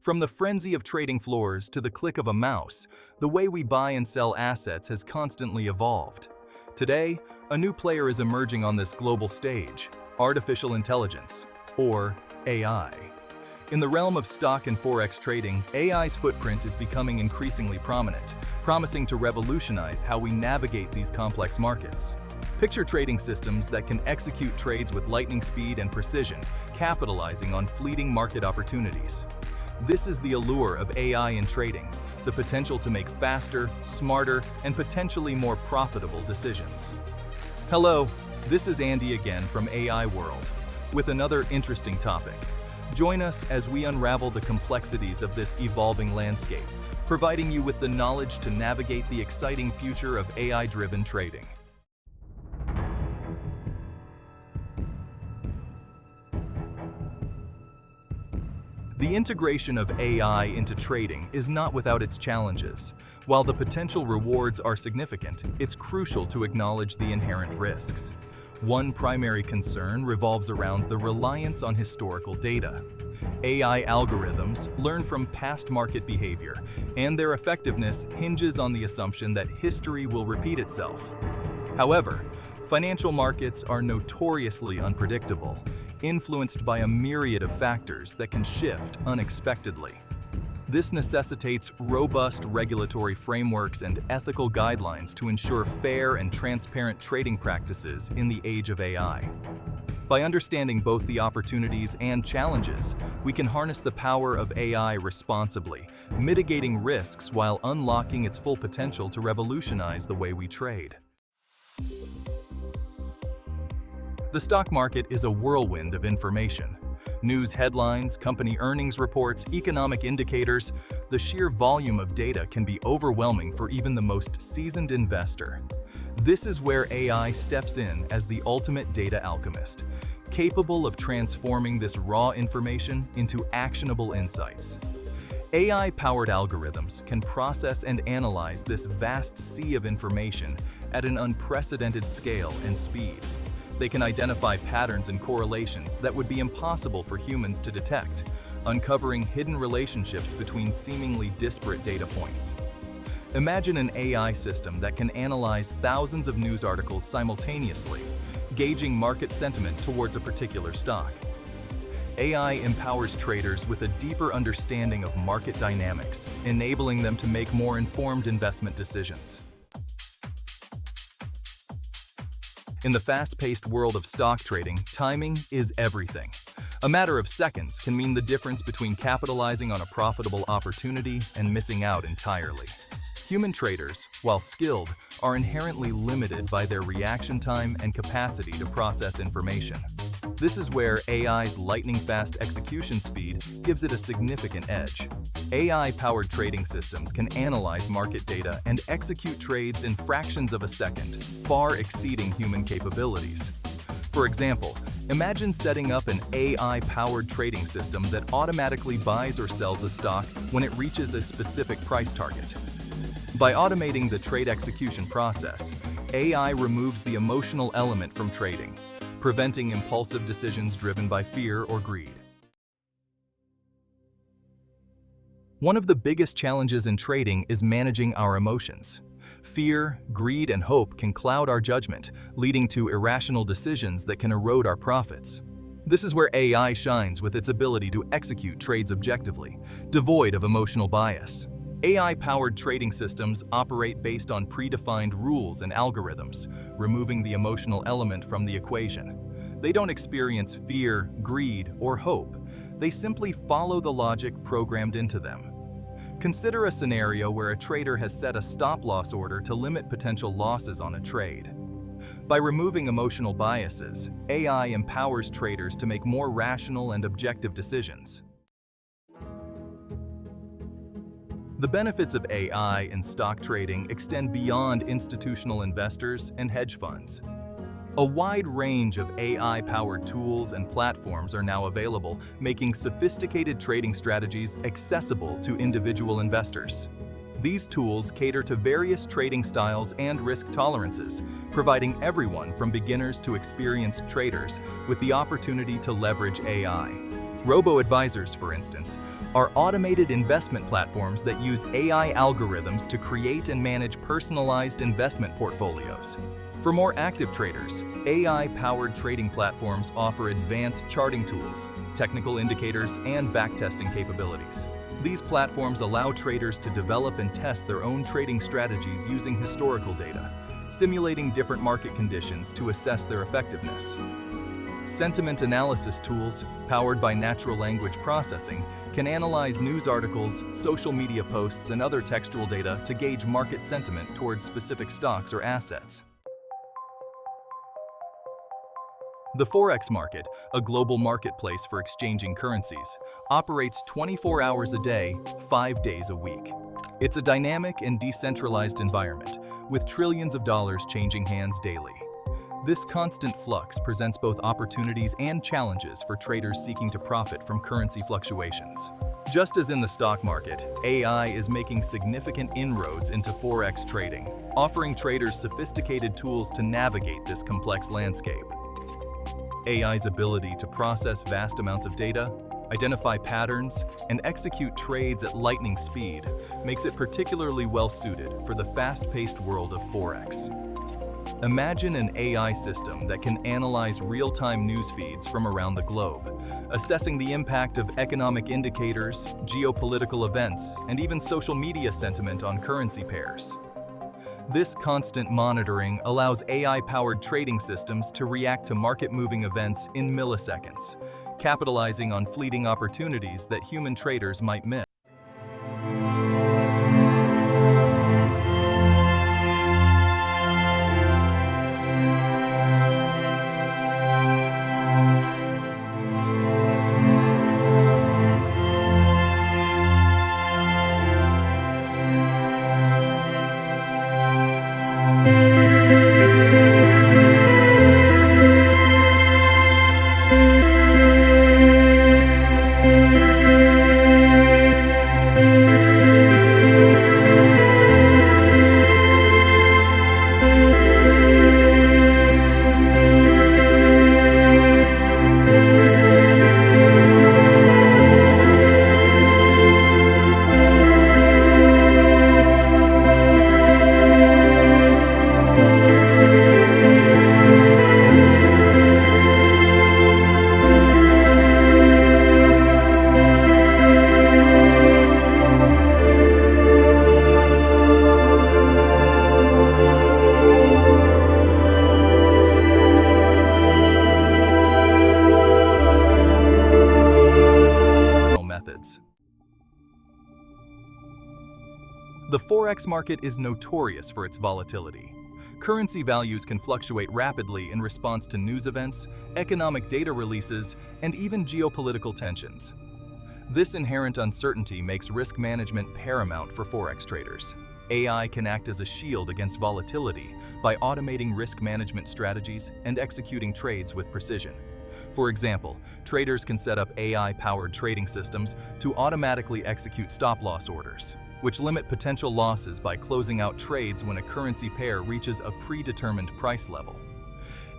From the frenzy of trading floors to the click of a mouse, the way we buy and sell assets has constantly evolved. Today, a new player is emerging on this global stage: artificial intelligence, or AI. In the realm of stock and Forex trading, AI's footprint is becoming increasingly prominent, promising to revolutionize how we navigate these complex markets. Picture trading systems that can execute trades with lightning speed and precision, capitalizing on fleeting market opportunities. This is the allure of AI in trading, the potential to make faster, smarter, and potentially more profitable decisions. Hello, this is Andy again from AI World, with another interesting topic. Join us as we unravel the complexities of this evolving landscape, providing you with the knowledge to navigate the exciting future of AI-driven trading. The integration of AI into trading is not without its challenges. While the potential rewards are significant, it's crucial to acknowledge the inherent risks. One primary concern revolves around the reliance on historical data. AI algorithms learn from past market behavior, and their effectiveness hinges on the assumption that history will repeat itself. However, financial markets are notoriously unpredictable, influenced by a myriad of factors that can shift unexpectedly. This necessitates robust regulatory frameworks and ethical guidelines to ensure fair and transparent trading practices in the age of AI. By understanding both the opportunities and challenges, we can harness the power of AI responsibly, mitigating risks while unlocking its full potential to revolutionize the way we trade. The stock market is a whirlwind of information. News headlines, company earnings reports, economic indicators, the sheer volume of data can be overwhelming for even the most seasoned investor. This is where AI steps in as the ultimate data alchemist, capable of transforming this raw information into actionable insights. AI-powered algorithms can process and analyze this vast sea of information at an unprecedented scale and speed. They can identify patterns and correlations that would be impossible for humans to detect, uncovering hidden relationships between seemingly disparate data points. Imagine an AI system that can analyze thousands of news articles simultaneously, gauging market sentiment towards a particular stock. AI empowers traders with a deeper understanding of market dynamics, enabling them to make more informed investment decisions. In the fast-paced world of stock trading, timing is everything. A matter of seconds can mean the difference between capitalizing on a profitable opportunity and missing out entirely. Human traders, while skilled, are inherently limited by their reaction time and capacity to process information. This is where AI's lightning-fast execution speed gives it a significant edge. AI-powered trading systems can analyze market data and execute trades in fractions of a second, far exceeding human capabilities. For example, imagine setting up an AI-powered trading system that automatically buys or sells a stock when it reaches a specific price target. By automating the trade execution process, AI removes the emotional element from trading, preventing impulsive decisions driven by fear or greed. One of the biggest challenges in trading is managing our emotions. Fear, greed, and hope can cloud our judgment, leading to irrational decisions that can erode our profits. This is where AI shines with its ability to execute trades objectively, devoid of emotional bias. AI-powered trading systems operate based on predefined rules and algorithms, removing the emotional element from the equation. They don't experience fear, greed, or hope. They simply follow the logic programmed into them. Consider a scenario where a trader has set a stop-loss order to limit potential losses on a trade. By removing emotional biases, AI empowers traders to make more rational and objective decisions. The benefits of AI in stock trading extend beyond institutional investors and hedge funds. A wide range of AI-powered tools and platforms are now available, making sophisticated trading strategies accessible to individual investors. These tools cater to various trading styles and risk tolerances, providing everyone from beginners to experienced traders with the opportunity to leverage AI. Robo-advisors, for instance, are automated investment platforms that use AI algorithms to create and manage personalized investment portfolios. For more active traders, AI-powered trading platforms offer advanced charting tools, technical indicators, and backtesting capabilities. These platforms allow traders to develop and test their own trading strategies using historical data, simulating different market conditions to assess their effectiveness. Sentiment analysis tools, powered by natural language processing, can analyze news articles, social media posts, and other textual data to gauge market sentiment towards specific stocks or assets. The Forex market, a global marketplace for exchanging currencies, operates 24 hours a day, 5 days a week. It's a dynamic and decentralized environment, with trillions of dollars changing hands daily. This constant flux presents both opportunities and challenges for traders seeking to profit from currency fluctuations. Just as in the stock market, AI is making significant inroads into Forex trading, offering traders sophisticated tools to navigate this complex landscape. AI's ability to process vast amounts of data, identify patterns, and execute trades at lightning speed makes it particularly well-suited for the fast-paced world of Forex. Imagine an AI system that can analyze real-time news feeds from around the globe, assessing the impact of economic indicators, geopolitical events, and even social media sentiment on currency pairs. This constant monitoring allows AI-powered trading systems to react to market-moving events in milliseconds, capitalizing on fleeting opportunities that human traders might miss. The Forex market is notorious for its volatility. Currency values can fluctuate rapidly in response to news events, economic data releases, and even geopolitical tensions. This inherent uncertainty makes risk management paramount for Forex traders. AI can act as a shield against volatility by automating risk management strategies and executing trades with precision. For example, traders can set up AI-powered trading systems to automatically execute stop-loss orders, which limit potential losses by closing out trades when a currency pair reaches a predetermined price level.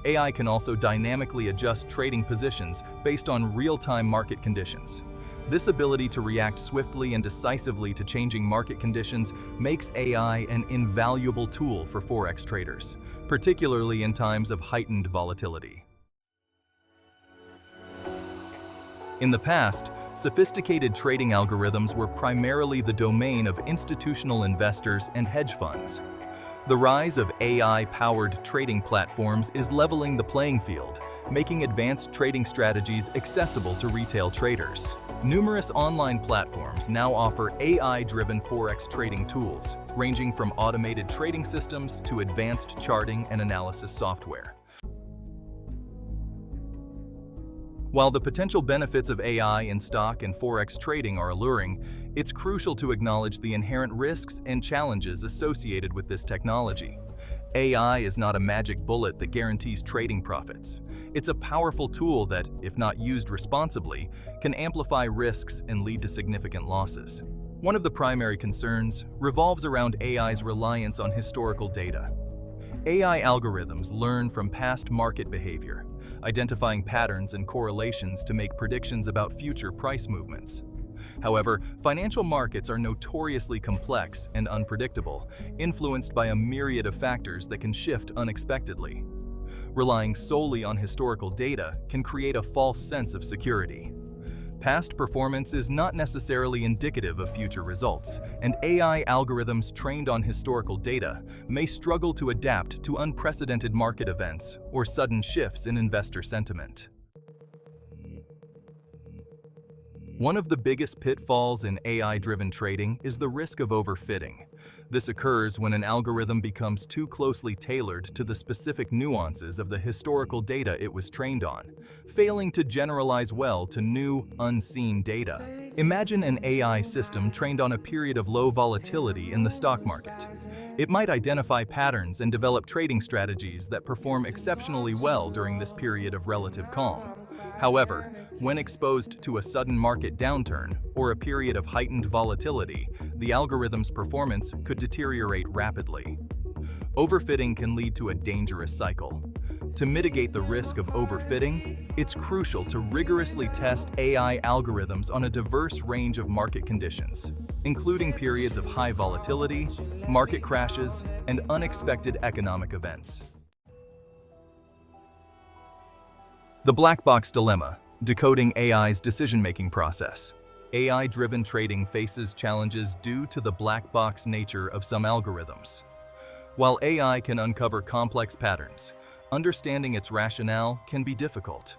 AI can also dynamically adjust trading positions based on real-time market conditions. This ability to react swiftly and decisively to changing market conditions makes AI an invaluable tool for Forex traders, particularly in times of heightened volatility. In the past, sophisticated trading algorithms were primarily the domain of institutional investors and hedge funds. The rise of AI-powered trading platforms is leveling the playing field, making advanced trading strategies accessible to retail traders. Numerous online platforms now offer AI-driven Forex trading tools, ranging from automated trading systems to advanced charting and analysis software. While the potential benefits of AI in stock and Forex trading are alluring, it's crucial to acknowledge the inherent risks and challenges associated with this technology. AI is not a magic bullet that guarantees trading profits. It's a powerful tool that, if not used responsibly, can amplify risks and lead to significant losses. One of the primary concerns revolves around AI's reliance on historical data. AI algorithms learn from past market behavior, identifying patterns and correlations to make predictions about future price movements. However, financial markets are notoriously complex and unpredictable, influenced by a myriad of factors that can shift unexpectedly. Relying solely on historical data can create a false sense of security. Past performance is not necessarily indicative of future results, and AI algorithms trained on historical data may struggle to adapt to unprecedented market events or sudden shifts in investor sentiment. One of the biggest pitfalls in AI-driven trading is the risk of overfitting. This occurs when an algorithm becomes too closely tailored to the specific nuances of the historical data it was trained on, failing to generalize well to new, unseen data. Imagine an AI system trained on a period of low volatility in the stock market. It might identify patterns and develop trading strategies that perform exceptionally well during this period of relative calm. However, when exposed to a sudden market downturn or a period of heightened volatility, the algorithm's performance could deteriorate rapidly. Overfitting can lead to a dangerous cycle. To mitigate the risk of overfitting, it's crucial to rigorously test AI algorithms on a diverse range of market conditions, including periods of high volatility, market crashes, and unexpected economic events. The Black Box Dilemma: Decoding AI's decision-making process. AI-driven trading faces challenges due to the black box nature of some algorithms. While AI can uncover complex patterns, understanding its rationale can be difficult.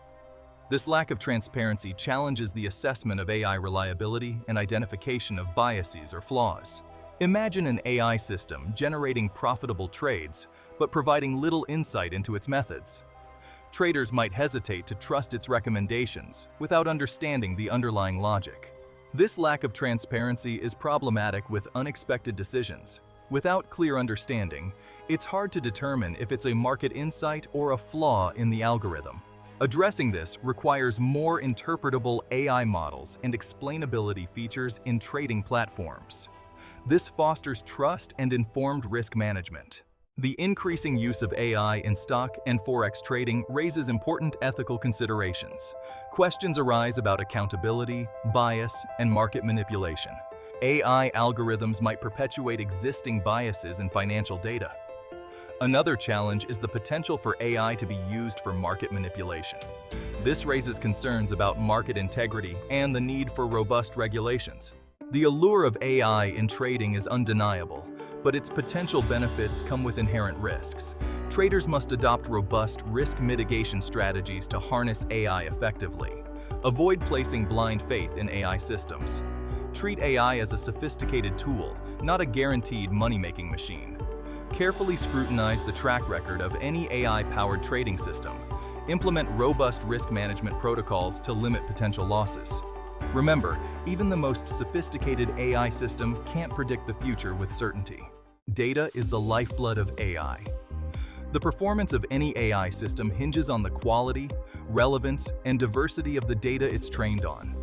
This lack of transparency challenges the assessment of AI reliability and identification of biases or flaws. Imagine an AI system generating profitable trades, but providing little insight into its methods. Traders might hesitate to trust its recommendations without understanding the underlying logic. This lack of transparency is problematic with unexpected decisions. Without clear understanding, it's hard to determine if it's a market insight or a flaw in the algorithm. Addressing this requires more interpretable AI models and explainability features in trading platforms. This fosters trust and informed risk management. The increasing use of AI in stock and Forex trading raises important ethical considerations. Questions arise about accountability, bias, and market manipulation. AI algorithms might perpetuate existing biases in financial data. Another challenge is the potential for AI to be used for market manipulation. This raises concerns about market integrity and the need for robust regulations. The allure of AI in trading is undeniable, but its potential benefits come with inherent risks. Traders must adopt robust risk mitigation strategies to harness AI effectively. Avoid placing blind faith in AI systems. Treat AI as a sophisticated tool, not a guaranteed money-making machine. Carefully scrutinize the track record of any AI-powered trading system. Implement robust risk management protocols to limit potential losses. Remember, even the most sophisticated AI system can't predict the future with certainty. Data is the lifeblood of AI. The performance of any AI system hinges on the quality, relevance, and diversity of the data it's trained on.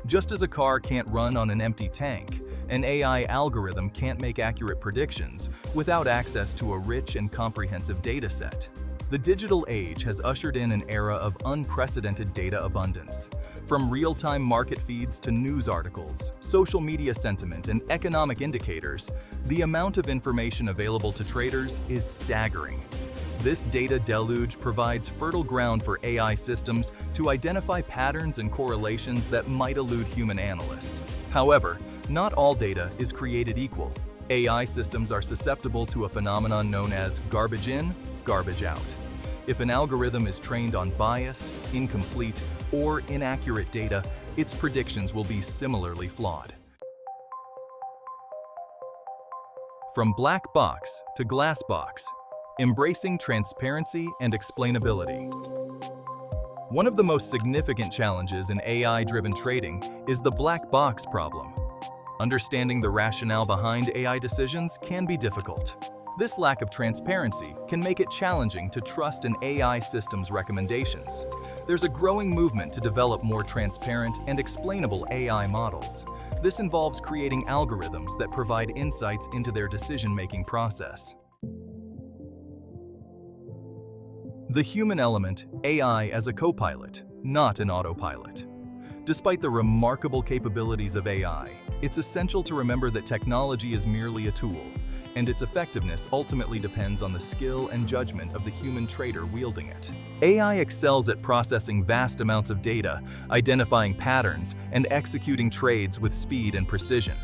Just as a car can't run on an empty tank, an AI algorithm can't make accurate predictions without access to a rich and comprehensive data set. The digital age has ushered in an era of unprecedented data abundance. From real-time market feeds to news articles, social media sentiment, and economic indicators, the amount of information available to traders is staggering. This data deluge provides fertile ground for AI systems to identify patterns and correlations that might elude human analysts. However, not all data is created equal. AI systems are susceptible to a phenomenon known as garbage in, garbage out. If an algorithm is trained on biased, incomplete, or inaccurate data, its predictions will be similarly flawed. From black box to glass box, embracing transparency and explainability. One of the most significant challenges in AI-driven trading is the black box problem. Understanding the rationale behind AI decisions can be difficult. This lack of transparency can make it challenging to trust an AI system's recommendations. There's a growing movement to develop more transparent and explainable AI models. This involves creating algorithms that provide insights into their decision-making process. The human element, AI as a co-pilot, not an autopilot. Despite the remarkable capabilities of AI, it's essential to remember that technology is merely a tool, and its effectiveness ultimately depends on the skill and judgment of the human trader wielding it. AI excels at processing vast amounts of data, identifying patterns, and executing trades with speed and precision.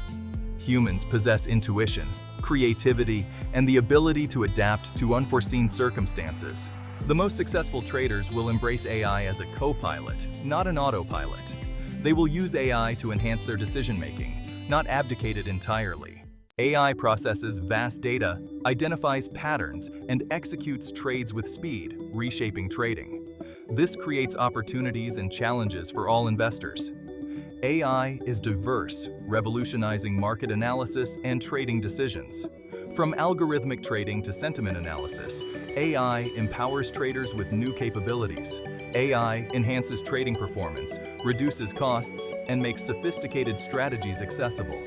Humans possess intuition, creativity, and the ability to adapt to unforeseen circumstances. The most successful traders will embrace AI as a co-pilot, not an autopilot. They will use AI to enhance their decision-making, not abdicate it entirely. AI processes vast data, identifies patterns, and executes trades with speed, reshaping trading. This creates opportunities and challenges for all investors. AI is diverse, revolutionizing market analysis and trading decisions. From algorithmic trading to sentiment analysis, AI empowers traders with new capabilities. AI enhances trading performance, reduces costs, and makes sophisticated strategies accessible.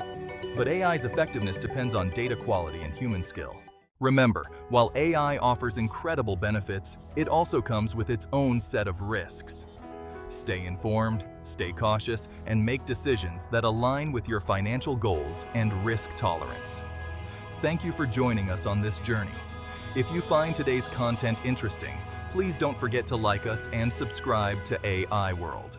But AI's effectiveness depends on data quality and human skill. Remember, while AI offers incredible benefits, it also comes with its own set of risks. Stay informed, stay cautious, and make decisions that align with your financial goals and risk tolerance. Thank you for joining us on this journey. If you find today's content interesting, please don't forget to like us and subscribe to AI World.